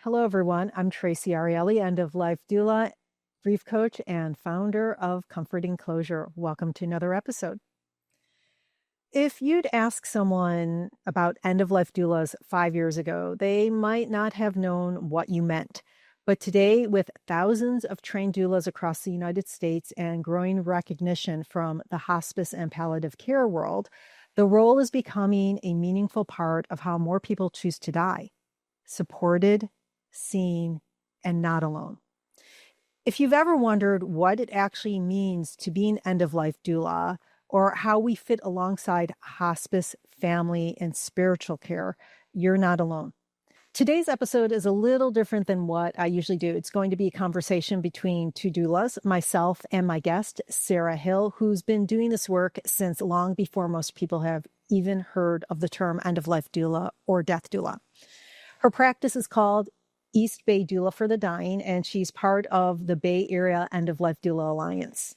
Hello, everyone. I'm Traci Arieli, end-of-life doula, grief coach, and founder of Comforting Closure. Welcome to another episode. If you'd ask someone about end-of-life doulas 5 years ago, they might not have known what you meant. But today, with thousands of trained doulas across the United States and growing recognition from the hospice and palliative care world, the role is becoming a meaningful part of how more people choose to die, supported, seen, and not alone. If you've ever wondered what it actually means to be an end-of-life doula or how we fit alongside hospice, family, and spiritual care, you're not alone. Today's episode is a little different than what I usually do. It's going to be a conversation between two doulas, myself and my guest, Sarah Hill, who's been doing this work since long before most people have even heard of the term end-of-life doula or death doula. Her practice is called East Bay Doula for the Dying, and she's part of the Bay Area End-of-Life Doula Alliance.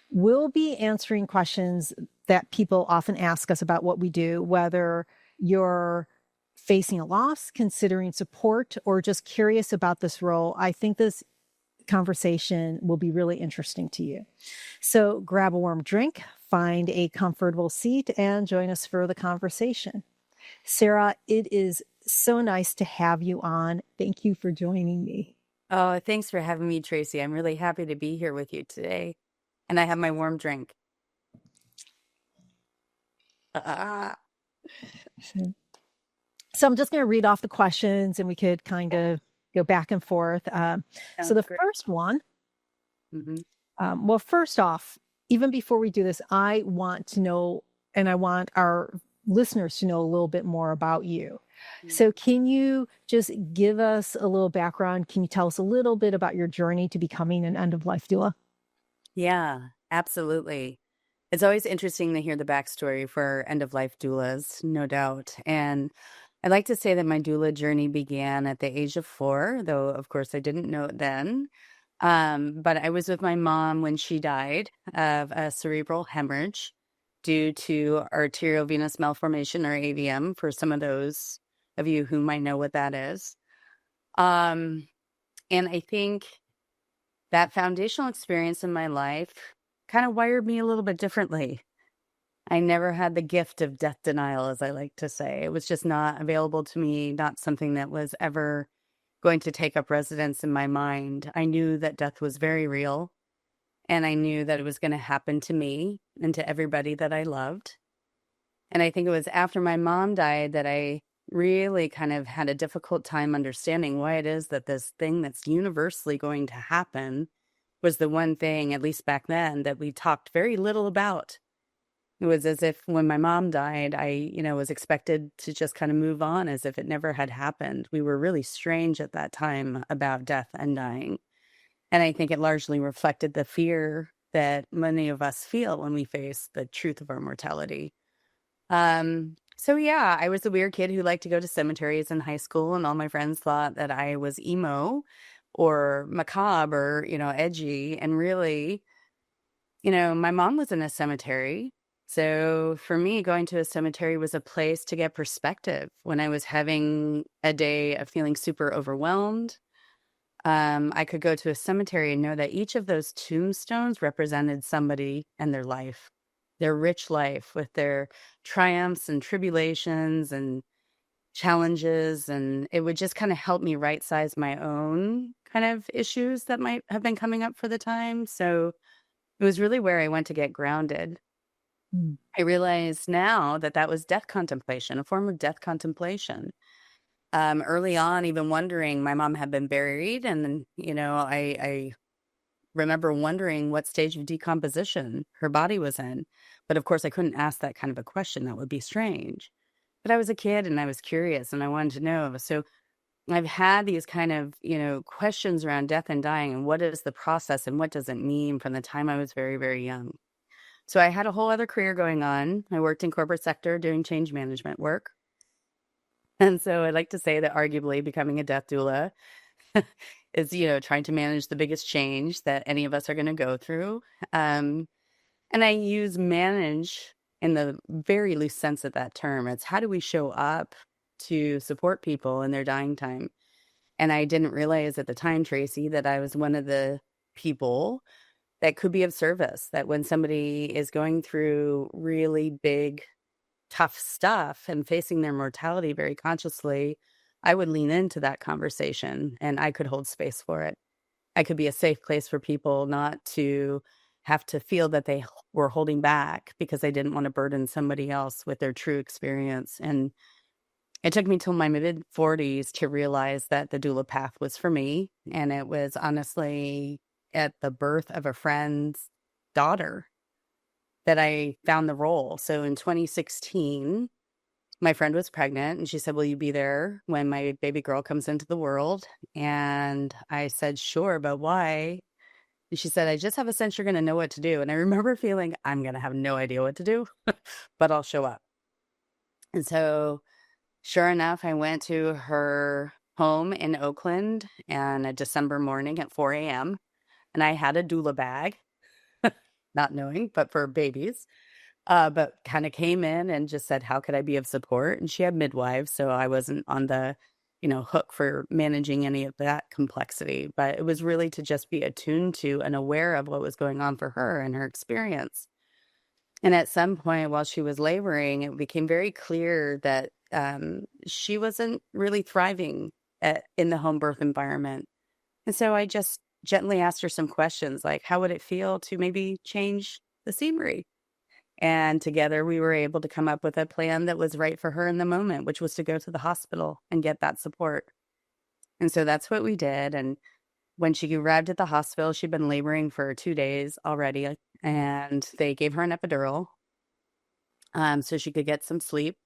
We'll be answering questions that people often ask us about what we do, whether you're facing a loss, considering support, or just curious about this role. I think this conversation will be really interesting to you. So grab a warm drink, find a comfortable seat, and join us for the conversation. Sarah, it is so nice to have you on. Thank you for joining me. Oh, thanks for having me, Traci. I'm really happy to be here with you today. And I have my warm drink. So I'm just going to read off the questions and we could kind of go back and forth. So the great. first one, well, first off, even before we do this, I want to know, and I want our listeners to know a little bit more about you. So can you just give us a little background? Can you tell us a little bit about your journey to becoming an end-of-life doula? Yeah, absolutely. It's always interesting to hear the backstory for end-of-life doulas, no doubt. And I like to say that my doula journey began at the age of 4, though, of course, I didn't know it then. But I was with my mom when she died of a cerebral hemorrhage due to arteriovenous malformation, or AVM, for some of those of you who might know what that is. And I think that foundational experience in my life kind of wired me a little bit differently. I never had the gift of death denial, as I like to say. It was just not available to me, not something that was ever going to take up residence in my mind. I knew that death was very real, and I knew that it was going to happen to me and to everybody that I loved. And I think it was after my mom died that I really kind of had a difficult time understanding why it is that this thing that's universally going to happen was the one thing, at least back then, that we talked very little about. It was as if when my mom died, I, was expected to just kind of move on as if it never had happened. We were really strange at that time about death and dying. And I think it largely reflected the fear that many of us feel when we face the truth of our mortality. So yeah, I was a weird kid who liked to go to cemeteries in high school, and all my friends thought that I was emo or macabre or, edgy. And really, my mom was in a cemetery. So for me, going to a cemetery was a place to get perspective when I was having a day of feeling super overwhelmed. I could go to a cemetery and know that each of those tombstones represented somebody and their life, their rich life with their triumphs and tribulations and challenges. And it would just kind of help me right size my own kind of issues that might have been coming up for the time. So it was really where I went to get grounded. I realize now that that was death contemplation, a form of death contemplation. Early on, even wondering, my mom had been buried, and I remember wondering what stage of decomposition her body was in. But of course, I couldn't ask that kind of a question. That would be strange. But I was a kid and I was curious and I wanted to know. So I've had these kind of, questions around death and dying and what is the process and what does it mean from the time I was very, very young. So I had a whole other career going on. I worked in corporate sector doing change management work. And so I like to say that arguably becoming a death doula is, trying to manage the biggest change that any of us are going to go through. And I use manage in the very loose sense of that term. It's how do we show up to support people in their dying time? And I didn't realize at the time, Traci, that I was one of the people that could be of service, that when somebody is going through really big, tough stuff and facing their mortality very consciously, I would lean into that conversation and I could hold space for it. I could be a safe place for people not to have to feel that they were holding back because they didn't want to burden somebody else with their true experience. And it took me till my mid 40s to realize that the doula path was for me. And it was honestly at the birth of a friend's daughter that I found the role. So in 2016, my friend was pregnant and she said, "Will you be there when my baby girl comes into the world?" And I said, "Sure, but why?" And she said, "I just have a sense you're going to know what to do." And I remember feeling, I'm going to have no idea what to do, but I'll show up. And so sure enough, I went to her home in Oakland on a December morning at 4 a.m. And I had a doula bag, not knowing, but for babies. But kind of came in and just said, "How could I be of support?" And she had midwives, so I wasn't on the, hook for managing any of that complexity. But it was really to just be attuned to and aware of what was going on for her and her experience. And at some point while she was laboring, it became very clear that she wasn't really thriving in the home birth environment. And so I just gently asked her some questions like, how would it feel to maybe change the scenery? And together we were able to come up with a plan that was right for her in the moment, which was to go to the hospital and get that support. And so that's what we did. And when she arrived at the hospital, she'd been laboring for 2 days already, and they gave her an epidural so she could get some sleep.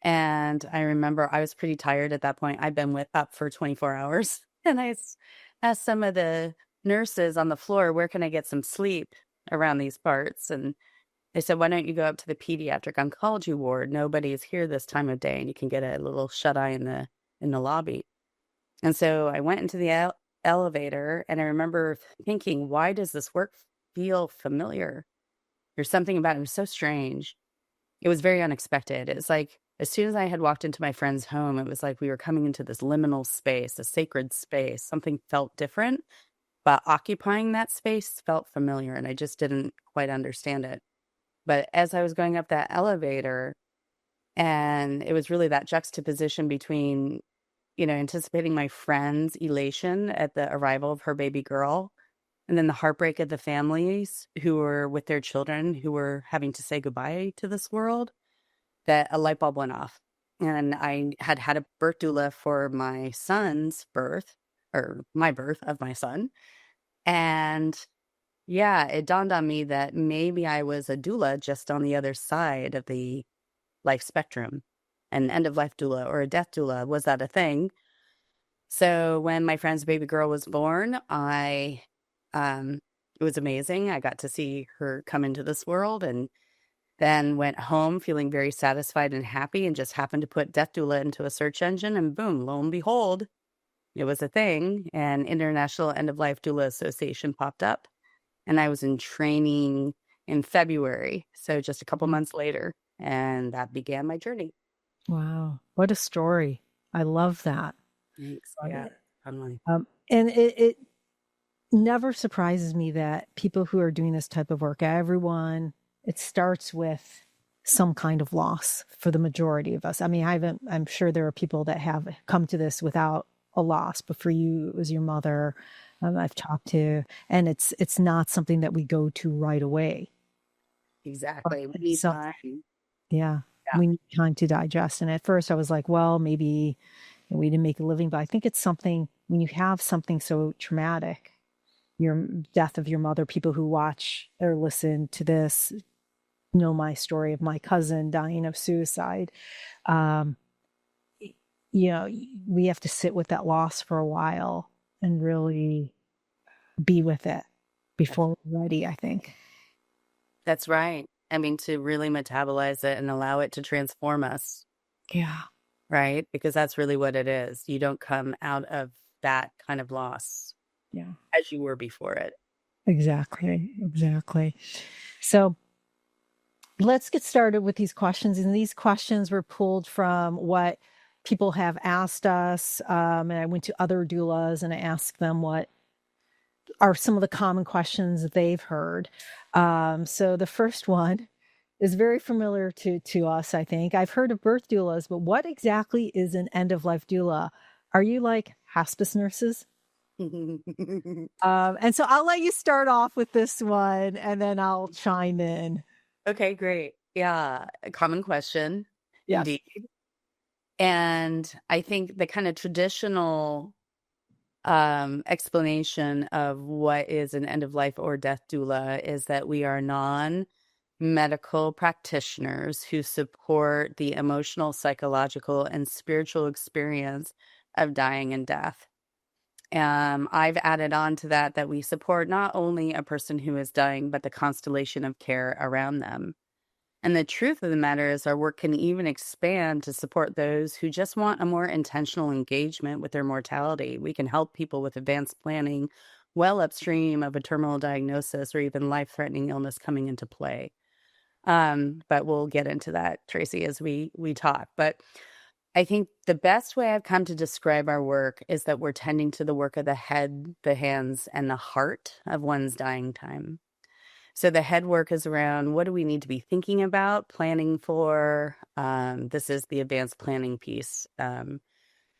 And I remember I was pretty tired at that point. I'd been up for 24 hours. And asked some of the nurses on the floor, where can I get some sleep around these parts? And they said, why don't you go up to the pediatric oncology ward? Nobody is here this time of day, and you can get a little shut-eye in the lobby. And so I went into the elevator, and I remember thinking, why does this work feel familiar? There's something about it. It was so strange. It was very unexpected. It's like as soon as I had walked into my friend's home, it was like we were coming into this liminal space, a sacred space. Something felt different, but occupying that space felt familiar, and I just didn't quite understand it. But as I was going up that elevator, and it was really that juxtaposition between, anticipating my friend's elation at the arrival of her baby girl, and then the heartbreak of the families who were with their children who were having to say goodbye to this world, that a light bulb went off. And I had a birth doula for my son's birth, or my birth of my son. And yeah, it dawned on me that maybe I was a doula just on the other side of the life spectrum. An end-of-life doula or a death doula, was that a thing? So when my friend's baby girl was born, it was amazing. I got to see her come into this world, and then went home feeling very satisfied and happy, and just happened to put death doula into a search engine, and boom, lo and behold, it was a thing. And International End-of-Life Doula Association popped up, and I was in training in February, so just a couple months later, and that began my journey. Wow. What a story. I love that. Thanks. Yeah, totally. And it never surprises me that people who are doing this type of work, it starts with some kind of loss for the majority of us. I mean, I'm sure there are people that have come to this without a loss, but for you, it was your mother. I've talked to, and it's not something that we go to right away. Exactly. We need time. Yeah. We need time to digest. And at first I was like, well, maybe we didn't make a living, but I think it's something, when you have something so traumatic, your death of your mother, people who watch or listen to this know my story of my cousin dying of suicide. We have to sit with that loss for a while and really be with it before we're ready, I think. That's right. I mean, to really metabolize it and allow it to transform us. Yeah. Right? Because that's really what it is. You don't come out of that kind of loss as you were before it. Exactly. So let's get started with these questions. And these questions were pulled from what people have asked us, and I went to other doulas and I asked them what are some of the common questions that they've heard. So the first one is very familiar to us, I think. I've heard of birth doulas, but what exactly is an end-of-life doula? Are you like hospice nurses? And so I'll let you start off with this one, and then I'll chime in. Okay, great. Yeah, a common question, Yes. indeed. And I think the kind of traditional explanation of what is an end of life or death doula is that we are non-medical practitioners who support the emotional, psychological, and spiritual experience of dying and death. I've added on to that we support not only a person who is dying, but the constellation of care around them. And the truth of the matter is, our work can even expand to support those who just want a more intentional engagement with their mortality. We can help people with advanced planning well upstream of a terminal diagnosis or even life-threatening illness coming into play. But we'll get into that, Traci, as we talk. But I think the best way I've come to describe our work is that we're tending to the work of the head, the hands, and the heart of one's dying time. So the head work is around what do we need to be thinking about, planning for. This is the advanced planning piece.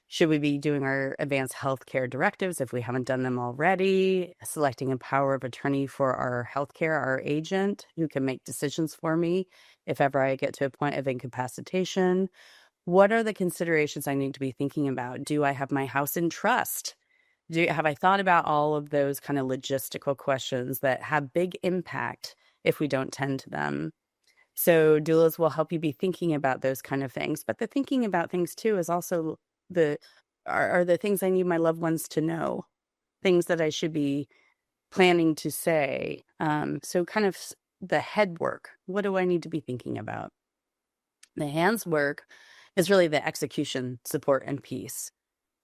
Should we be doing our advanced healthcare directives if we haven't done them already? Selecting a power of attorney for our healthcare, our agent who can make decisions for me if ever I get to a point of incapacitation. What are the considerations I need to be thinking about? Do I have my house in trust? Have I thought about all of those kind of logistical questions that have big impact if we don't tend to them? So doulas will help you be thinking about those kind of things. But the thinking about things too is also are the things I need my loved ones to know, things that I should be planning to say. So kind of the head work. What do I need to be thinking about? The hands work is really the execution, support, and peace.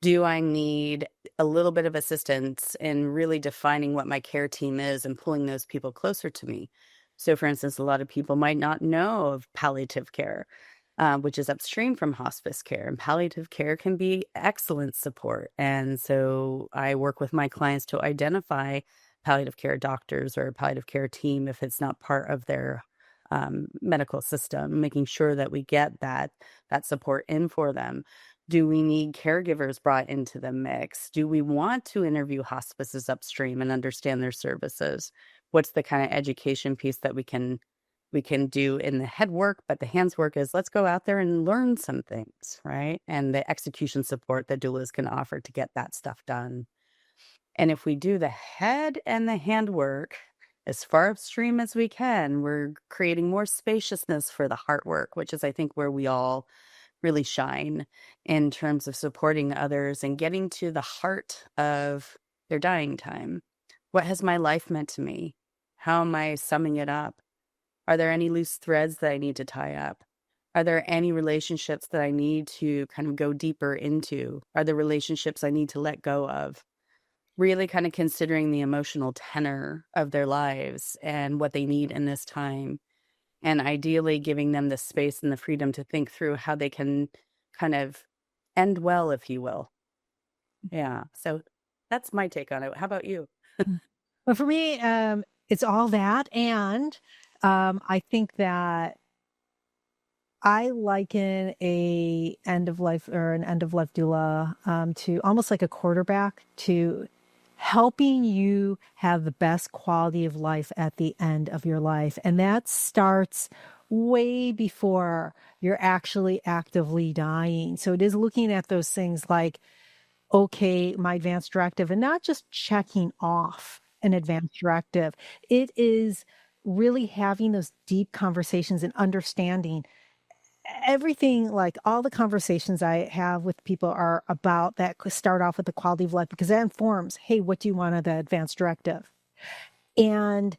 Do I need a little bit of assistance in really defining what my care team is and pulling those people closer to me? So, for instance, a lot of people might not know of palliative care, which is upstream from hospice care. And palliative care can be excellent support. And so I work with my clients to identify palliative care doctors or a palliative care team if it's not part of their medical system, making sure that we get that support in for them. Do we need caregivers brought into the mix? Do we want to interview hospices upstream and understand their services? What's the kind of education piece that we can do in the head work, but the hands work is let's go out there and learn some things, right? And the execution support that doulas can offer to get that stuff done. And if we do the head and the hand work as far upstream as we can, we're creating more spaciousness for the heart work, which is, I think, where we all really shine in terms of supporting others and getting to the heart of their dying time. What has my life meant to me? How am I summing it up? Are there any loose threads that I need to tie up? Are there any relationships that I need to kind of go deeper into? Are there relationships I need to let go of? Really kind of considering the emotional tenor of their lives and what they need in this time. And ideally giving them the space and the freedom to think through how they can kind of end well, if you will. Yeah. So that's my take on it. How about you? Well, for me, it's all that. And I think that I liken a end of life or an end of life doula to almost like a quarterback to helping you have the best quality of life at the end of your life. And that starts way before you're actually actively dying. So it is looking at those things like, okay, my advanced directive, and not just checking off an advanced directive. It is really having those deep conversations and understanding everything. Like all the conversations I have with people are about that. Start off with the quality of life, because that informs, hey, what do you want of the advanced directive? And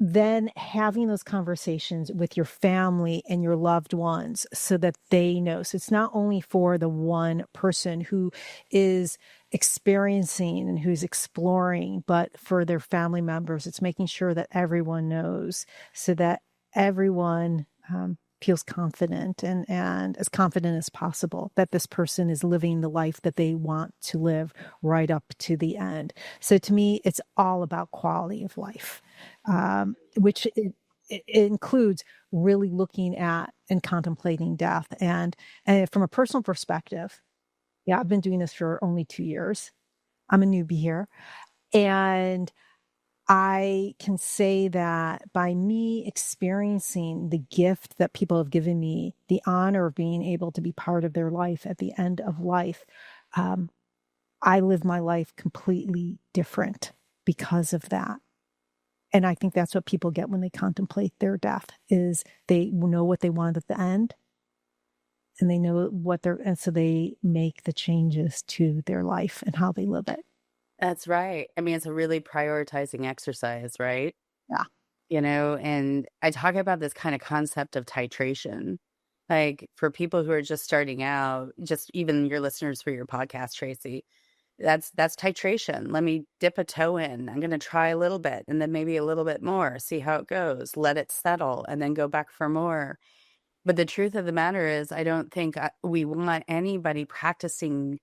then having those conversations with your family and your loved ones so that they know. So it's not only for the one person who is experiencing and who's exploring, but for their family members. It's making sure that everyone knows so that everyone feels confident and as confident as possible that this person is living the life that they want to live right up to the end. So to me, it's all about quality of life, which it includes really looking at and contemplating death. And from a personal perspective, yeah, I've been doing this for only 2 years. I'm a newbie here. And I can say that by me experiencing the gift that people have given me, the honor of being able to be part of their life at the end of life, I live my life completely different because of that. And I think that's what people get when they contemplate their death, is they know what they want at the end, and they know and so they make the changes to their life and how they live it. That's right. I mean, it's a really prioritizing exercise, right? Yeah. And I talk about this kind of concept of titration. Like for people who are just starting out, just even your listeners for your podcast, Traci, that's titration. Let me dip a toe in. I'm going to try a little bit and then maybe a little bit more, see how it goes, let it settle, and then go back for more. But the truth of the matter is, I don't think we want anybody practicing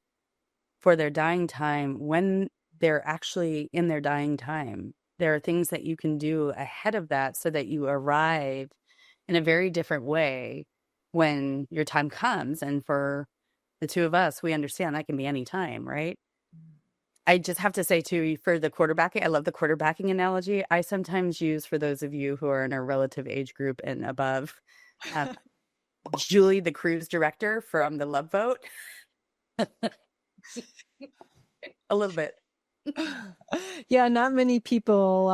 for their dying time when they're actually in their dying time. There are things that you can do ahead of that so that you arrive in a very different way when your time comes. And for the two of us, we understand that can be any time, right? I just have to say, too, for the quarterbacking, I love the quarterbacking analogy. I sometimes use, for those of you who are in our relative age group and above, Julie, the cruise director from The Love Boat. A little bit. Yeah, not many people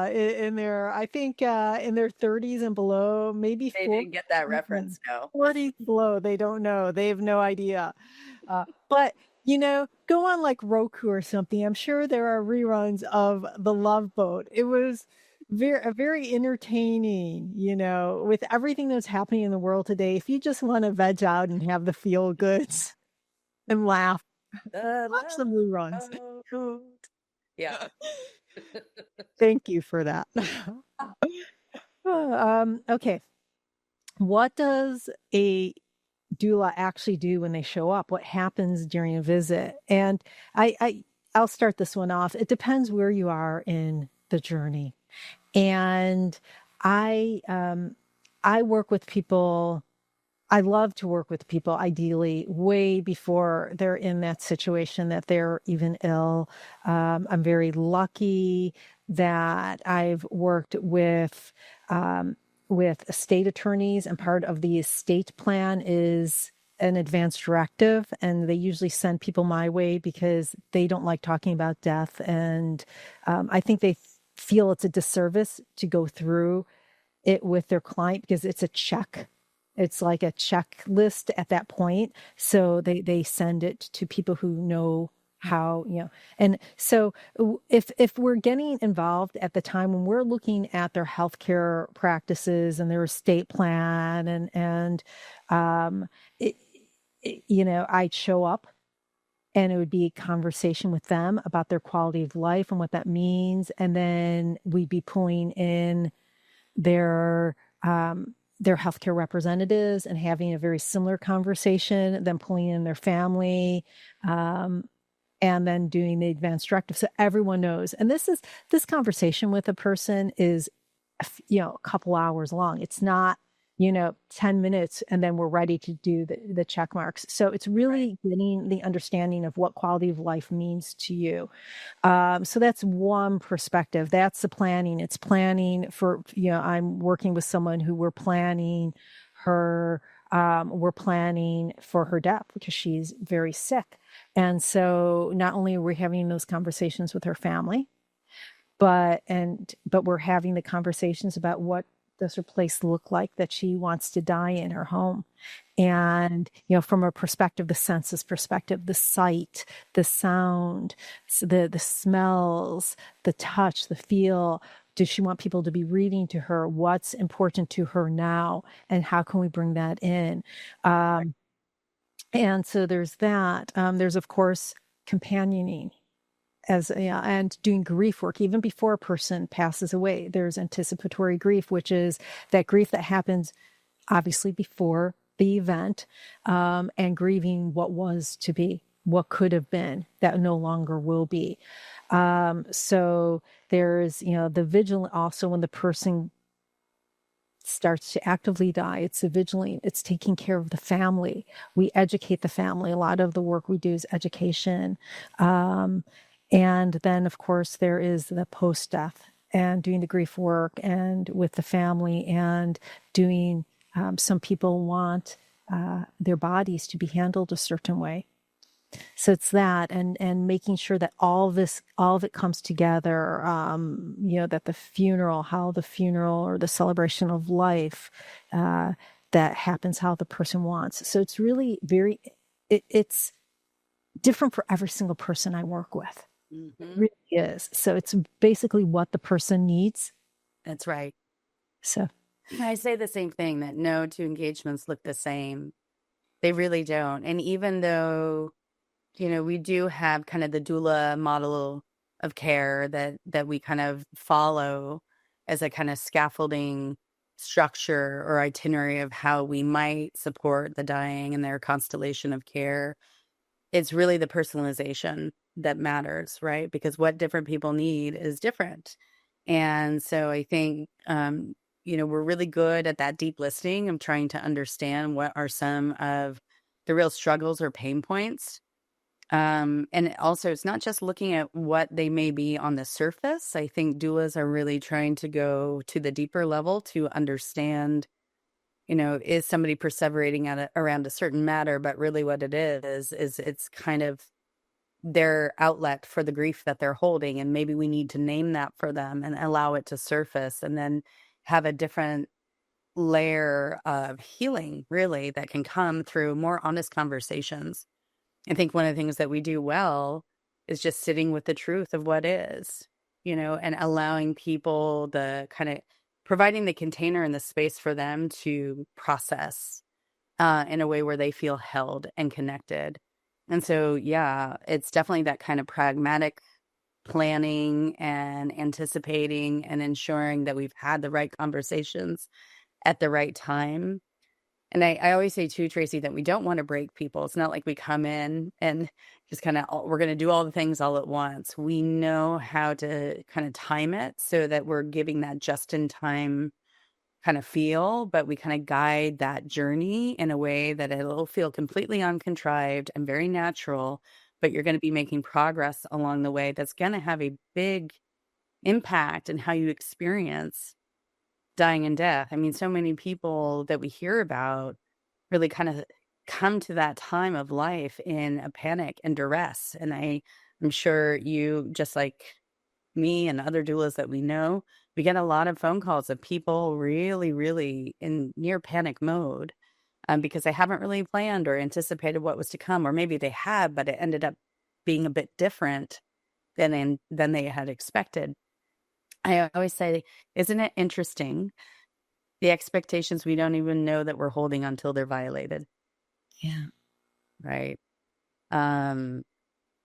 in their, I think in their 30s and below, maybe They 40, didn't get that reference, no. 40 below, they don't know. They have no idea. But, go on like Roku or something. I'm sure there are reruns of The Love Boat. It was very entertaining, with everything that's happening in the world today. If you just want to veg out and have the feel goods and laugh, watch the reruns. Yeah. Thank you for that. Okay. What does a doula actually do when they show up? What happens during a visit? And I'll start this one off. It depends where you are in the journey. And I work with people. I love to work with people, ideally, way before they're in that situation that they're even ill. I'm very lucky that I've worked with estate attorneys, and part of the estate plan is an advance directive, and they usually send people my way because they don't like talking about death, and I think they feel it's a disservice to go through it with their client because it's a check. It's like a checklist at that point. So they send it to people who know how, and so if we're getting involved at the time when we're looking at their healthcare practices and their estate plan and I'd show up, and it would be a conversation with them about their quality of life and what that means. And then we'd be pulling in their healthcare representatives and having a very similar conversation, then pulling in their family, and then doing the advance directive. So everyone knows. And this conversation with a person is, a couple hours long. It's not, 10 minutes and then we're ready to do the check marks. So it's really getting the understanding of what quality of life means to you. So that's one perspective. That's the planning. It's planning for, I'm working with someone who we're planning for her death because she's very sick. And so not only are we having those conversations with her family, but we're having the conversations about what does her place look like that she wants to die in her home. And, from a perspective, the senses perspective, the sight, the sound, the smells, the touch, the feel. Does she want people to be reading to her? What's important to her now? And how can we bring that in? And so there's that. There's, of course, companioning. And doing grief work even before a person passes away. There's anticipatory grief, which is that grief that happens obviously before the event, and grieving what was to be, what could have been that no longer will be. So there's, the vigilant also when the person starts to actively die, it's the vigilant, it's taking care of the family. We educate the family. A lot of the work we do is education. And then, of course, there is the post-death and doing the grief work and with the family and doing, some people want their bodies to be handled a certain way. So it's that, and making sure that all of it comes together. That the funeral, how the funeral or the celebration of life that happens how the person wants. So it's really it's different for every single person I work with. It really is. So it's basically what the person needs. That's right. So I say the same thing, that no two engagements look the same. They really don't. And even though, we do have kind of the doula model of care that we kind of follow as a kind of scaffolding structure or itinerary of how we might support the dying and their constellation of care. It's really the personalization that matters, right? Because what different people need is different. And so I think, we're really good at that deep listening of trying to understand what are some of the real struggles or pain points. And also, it's not just looking at what they may be on the surface. I think doulas are really trying to go to the deeper level to understand, is somebody perseverating around a certain matter, but really what it is it's kind of their outlet for the grief that they're holding. And maybe we need to name that for them and allow it to surface and then have a different layer of healing, really, that can come through more honest conversations. I think one of the things that we do well is just sitting with the truth of what is, and allowing people the kind of providing the container and the space for them to process in a way where they feel held and connected. And so, yeah, it's definitely that kind of pragmatic planning and anticipating and ensuring that we've had the right conversations at the right time. And I always say too, Traci, that we don't want to break people. It's not like we come in and just kind of, we're going to do all the things all at once. We know how to kind of time it so that we're giving that just in time kind of feel, but we kind of guide that journey in a way that it'll feel completely uncontrived and very natural, but you're going to be making progress along the way that's going to have a big impact in how you experience dying and death. I mean, so many people that we hear about really kind of come to that time of life in a panic and duress. And I'm sure you, just like me and other doulas that we know, we get a lot of phone calls of people really, really in near panic mode because they haven't really planned or anticipated what was to come, or maybe they had, but it ended up being a bit different than they had expected. I always say, isn't it interesting, the expectations we don't even know that we're holding until they're violated? yeah. Right.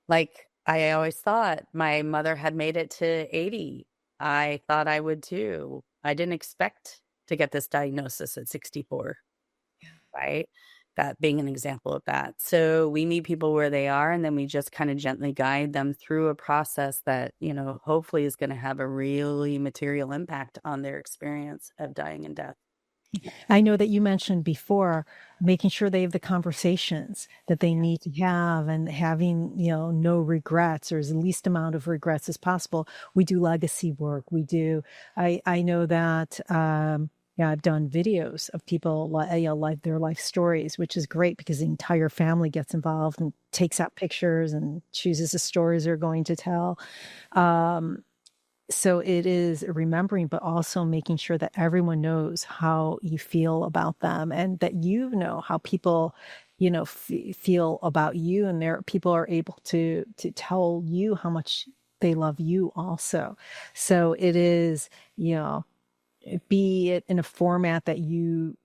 Like I always thought my mother had made it to 80. I thought I would too. I didn't expect to get this diagnosis at 64. Right? That being an example of that. So we meet people where they are, and then we just kind of gently guide them through a process that, hopefully is going to have a really material impact on their experience of dying and death. I know that you mentioned before making sure they have the conversations that they need to have and having, no regrets or as least amount of regrets as possible. We do legacy work. I know that, yeah, I've done videos of people, like their life stories, which is great because the entire family gets involved and takes out pictures and chooses the stories they're going to tell. So it is remembering, but also making sure that everyone knows how you feel about them and that how people, feel about you, and people are able to tell you how much they love you also. So it is, be it in a format that you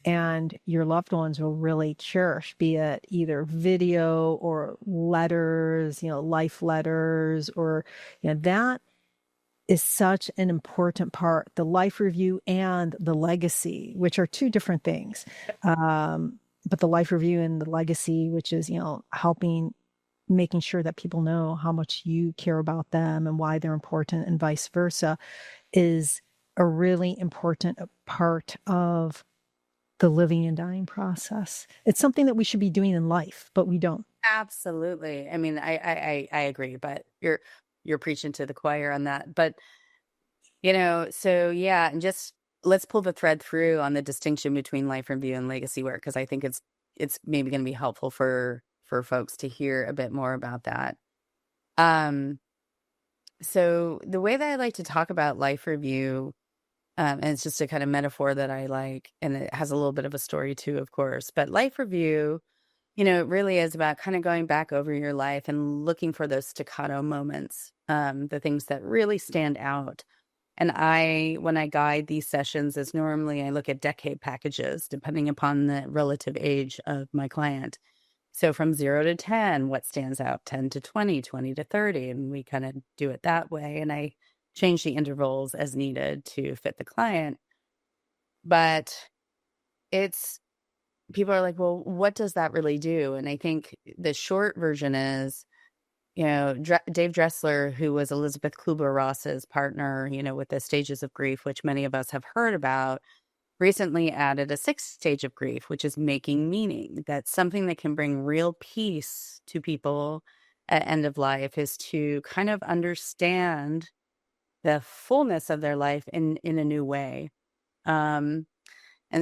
and your loved ones will really cherish, be it either video or letters, life letters, or, that is such an important part, the life review and the legacy, which are two different things. But the life review and the legacy, which is, helping, making sure that people know how much you care about them and why they're important and vice versa, is a really important part of the living and dying process. It's something that we should be doing in life, but we don't. Absolutely. I mean, I agree, but you're preaching to the choir on that. But so yeah, and just let's pull the thread through on the distinction between life review and legacy work, because I think it's maybe going to be helpful for folks to hear a bit more about that. So the way that I like to talk about life review, and it's just a kind of metaphor that I like, and it has a little bit of a story too, of course. But life review, it really is about kind of going back over your life and looking for those staccato moments, the things that really stand out. And when I guide these sessions, is normally I look at decade packages, depending upon the relative age of my client. So from 0 to 10, what stands out? 10 to 20, 20 to 30. And we kind of do it that way. And I change the intervals as needed to fit the client. But people are like, well, what does that really do? And I think the short version is, Dave Dressler, who was Elizabeth Kubler-Ross's partner, with the stages of grief, which many of us have heard about, recently added a sixth stage of grief, which is making meaning. That's something that can bring real peace to people at end of life, is to kind of understand the fullness of their life in a new way. And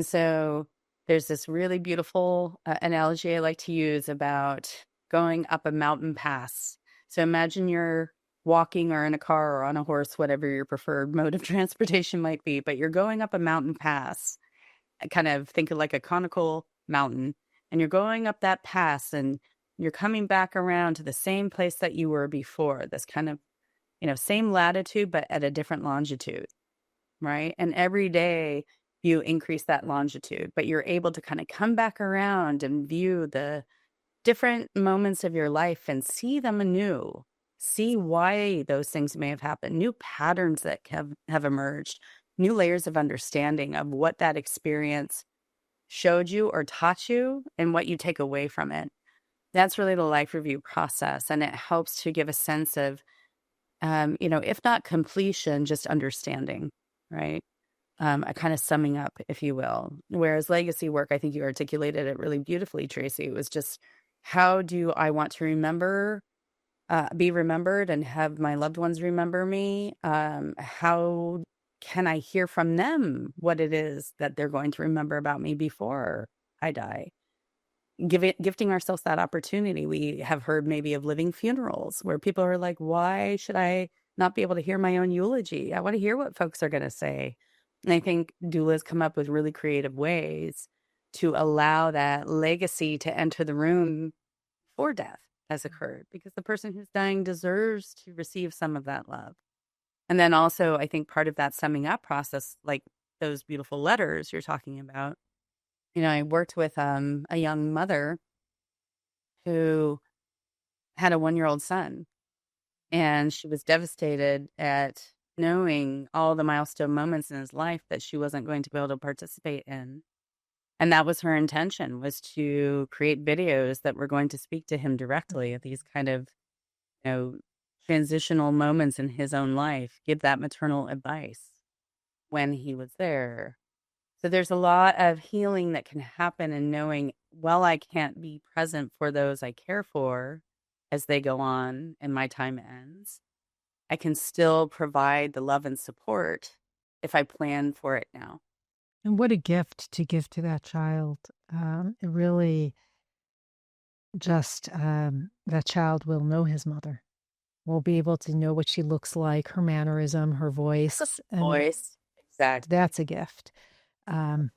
so there's this really beautiful analogy I like to use about going up a mountain pass. So imagine you're walking or in a car or on a horse, whatever your preferred mode of transportation might be, but you're going up a mountain pass. I kind of think of like a conical mountain, and you're going up that pass and you're coming back around to the same place that you were before, this kind of, same latitude, but at a different longitude, right? And every day you increase that longitude, but you're able to kind of come back around and view the different moments of your life and see them anew, see why those things may have happened, new patterns that have emerged, new layers of understanding of what that experience showed you or taught you and what you take away from it. That's really the life review process. And it helps to give a sense of, if not completion, just understanding, right? A kind of summing up, if you will. Whereas legacy work, I think you articulated it really beautifully, Traci. It was just, how do I want to be remembered and have my loved ones remember me? How can I hear from them what it is that they're going to remember about me before I die? Gifting ourselves that opportunity. We have heard maybe of living funerals where people are like, why should I not be able to hear my own eulogy? I want to hear what folks are going to say. And I think doulas come up with really creative ways to allow that legacy to enter the room before death has occurred, because the person who's dying deserves to receive some of that love. And then also, I think part of that summing up process, like those beautiful letters you're talking about, I worked with a young mother who had a 1-year-old son, and she was devastated at knowing all the milestone moments in his life that she wasn't going to be able to participate in. And that was her intention, was to create videos that were going to speak to him directly at these kind of, transitional moments in his own life, give that maternal advice when he was there. So there's a lot of healing that can happen in knowing, well, I can't be present for those I care for as they go on and my time ends, I can still provide the love and support if I plan for it now. And what a gift to give to that child. It really just, that child will know his mother, will be able to know what she looks like, her mannerism, her voice. And Voice. Exactly. that's a gift. Um,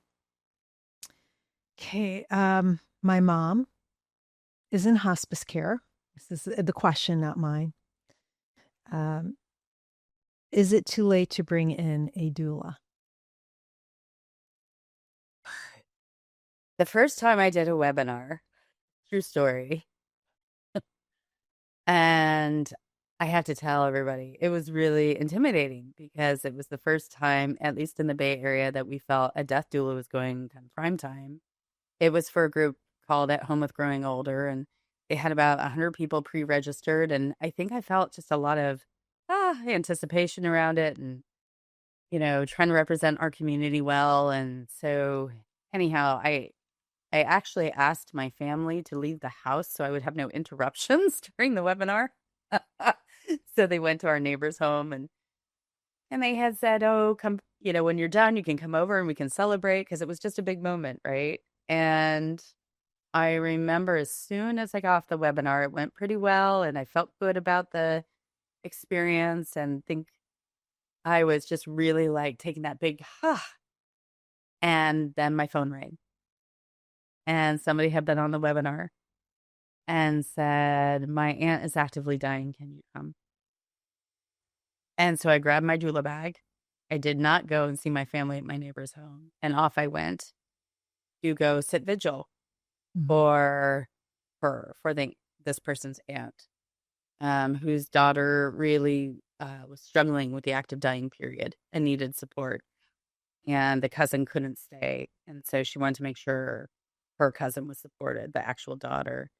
okay. My mom is in hospice care. This is the question, not mine. Um, is it too late to bring in a doula? The first time I did a webinar, true story, and I have to tell everybody, it was really intimidating because it was the first time, at least in the Bay Area, that we felt a death doula was going kind of prime time. It was for a group called At Home with Growing Older, and they had about 100 people pre-registered, and I think I felt just a lot of anticipation around it, and trying to represent our community well. And so, anyhow, I actually asked my family to leave the house so I would have no interruptions during the webinar. So they went to our neighbor's home, and they had said, "Oh, come, when you're done, you can come over and we can celebrate," because it was just a big moment, right? And I remember as soon as I got off the webinar, it went pretty well, and I felt good about the experience, and think I was just really like taking that big and then my phone rang, and somebody had been on the webinar and said, "My aunt is actively dying. Can you come?" And so I grabbed my doula bag. I did not go and see my family at my neighbor's home, and off I went to go sit vigil Mhm. for this person's aunt, whose daughter really was struggling with the active dying period and needed support. And the cousin couldn't stay. And so she wanted to make sure her cousin was supported, the actual daughter.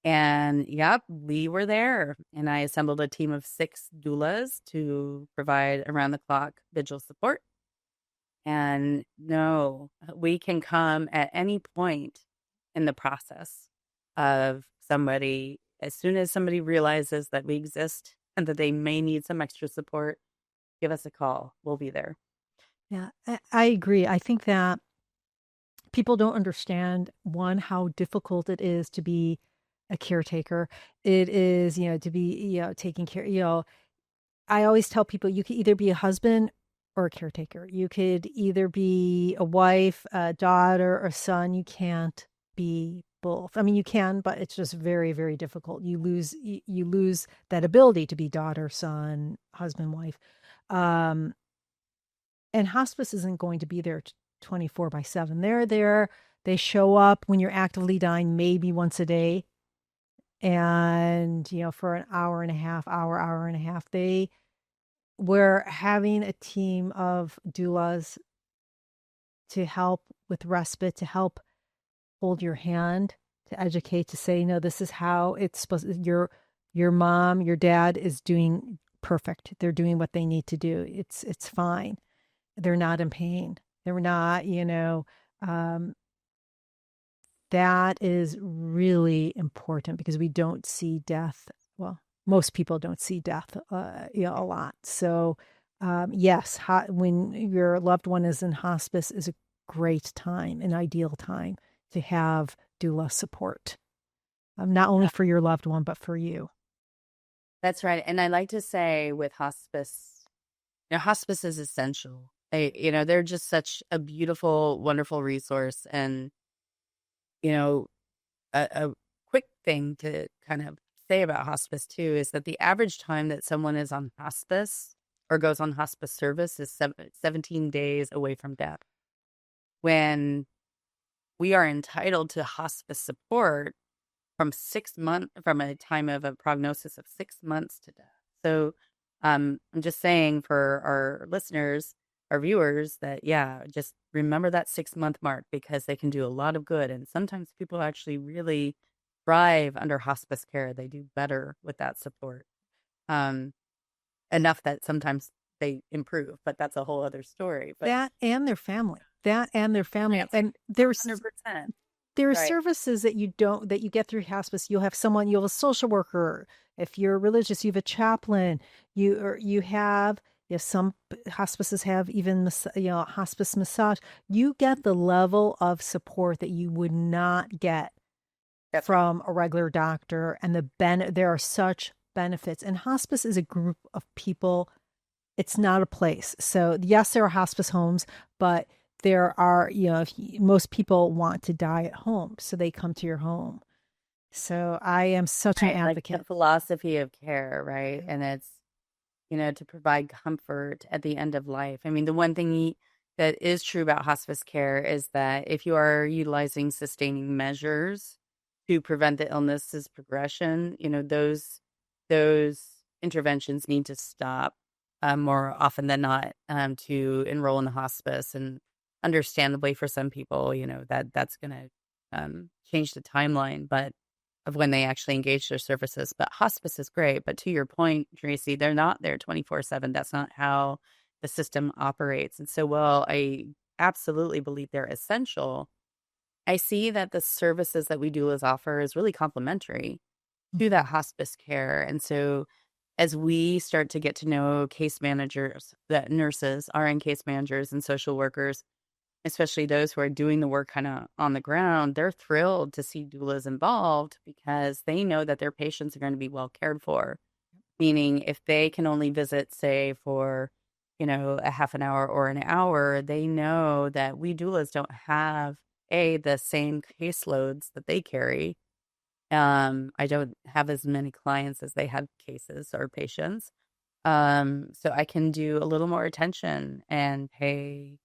And yep, we were there. And I assembled a team of 6 doulas to provide around the clock vigil support. And no, we can come at any point in the process of somebody, as soon as somebody realizes that we exist and that they may need some extra support, give us a call. We'll be there. Yeah, I agree. I think that people don't understand, one, how difficult it is to be a caretaker. It is, to be, taking care, I always tell people you could either be a husband or a caretaker. You could either be a wife, a daughter, or son. You can't be both. I mean, you can, but it's just very, very difficult. You lose that ability to be daughter, son, husband, wife. Um, and hospice isn't going to be there 24/7. They're there. They show up when you're actively dying, maybe once a day. And, for an hour and a half, hour and a half, we're having a team of doulas to help with respite, to help hold your hand, to educate, to say, no, this is how it's supposed to, your mom, your dad is doing perfect. They're doing what they need to do. It's fine. They're not in pain. They're not, um, that is really important because we don't see death. Well, most people don't see death, a lot. So, yes, when your loved one is in hospice is a great time, an ideal time to have doula support, not only for your loved one, but for you. That's right. And I like to say with hospice, hospice is essential. They're just such a beautiful, wonderful resource. And, you know, a quick thing to kind of say about hospice too is that the average time that someone is on hospice or goes on hospice service is 17 days away from death. When we are entitled to hospice support from 6 months, from a time of a prognosis of 6 months to death. So I'm just saying for our listeners, our viewers, that just remember that 6 month mark because they can do a lot of good. And sometimes people actually really thrive under hospice care. They do better with that support. Um, Enough that sometimes they improve, but that's a whole other story. But That and their family. That and their family. that's And there's 100%. there are Right. services that you get through hospice. You'll have a social worker. If you're religious, you have a chaplain. You have some hospices have even hospice massage. You get the level of support that you would not get That's right. from a regular doctor, and there are such benefits. And hospice is a group of people. It's not a place. So yes, there are hospice homes, but there are, most people want to die at home, so they come to your home. So I am such an Right. Like the advocate. philosophy of care, right? Yeah. And it's, to provide comfort at the end of life. I mean, the one thing that is true about hospice care is that if you are utilizing sustaining measures to prevent the illness's progression, those interventions need to stop more often than not to enroll in the hospice. And understandably, for some people, that's going to change the timeline, but of when they actually engage their services. But hospice is great. But to your point, Traci, they're not there 24/7. That's not how the system operates. And so, while I absolutely believe they're essential, I see that the services that we doulas offer is really complementary to that hospice care. And so, as we start to get to know case managers, that nurses, RN case managers, and social workers, especially those who are doing the work kind of on the ground, they're thrilled to see doulas involved because they know that their patients are going to be well cared for. Meaning, if they can only visit, say, for, a half an hour or an hour, they know that we doulas don't have the same caseloads that they carry. I don't have as many clients as they have cases or patients. So I can do a little more attention and pay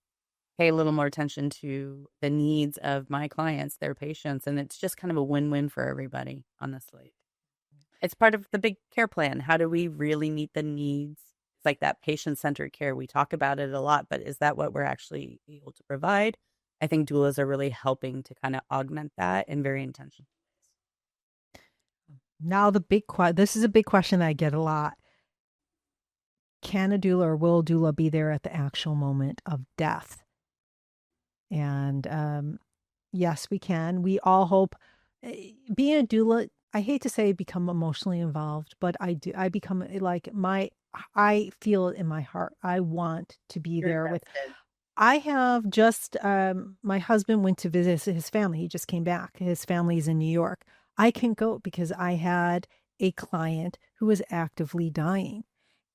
a little more attention to the needs of my clients, their patients, and it's just kind of a win-win for everybody, honestly. It's part of the big care plan. How do we really meet the needs? It's like that patient-centered care. We talk about it a lot, but is that what we're actually able to provide? I think doulas are really helping to kind of augment that in very intentional Now this is a big question that I get a lot. Can a doula or will a doula be there at the actual moment of death? And yes, we can. We all hope. Being a doula, I hate to say become emotionally involved, but I do. I become I feel it in my heart. I want to be You're there with. invested. I have just, my husband went to visit his family. He just came back. His family's in New York. I can go because I had a client who was actively dying.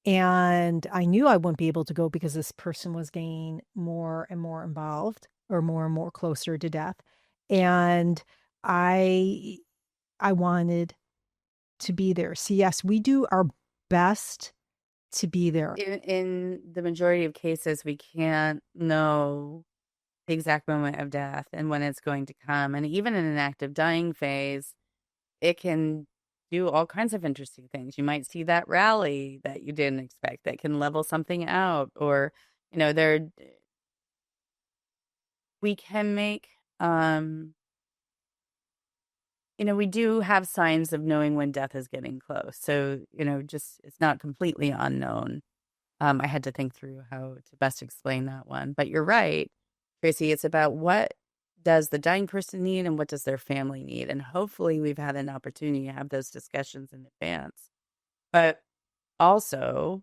And I knew I wouldn't be able to go because this person was getting more and more involved or more and more closer to death. And I I wanted to be there. So yes, we do our best to be there. In the majority of cases, we can't know the exact moment of death and when it's going to come. And even in an active dying phase, it can do all kinds of interesting things. You might see that rally that you didn't expect that can level something out, or, there we can make, we do have signs of knowing when death is getting close. So, just it's not completely unknown. I had to think through how to best explain that one. But you're right, Traci, it's about what does the dying person need and what does their family need? And hopefully we've had an opportunity to have those discussions in advance. But also,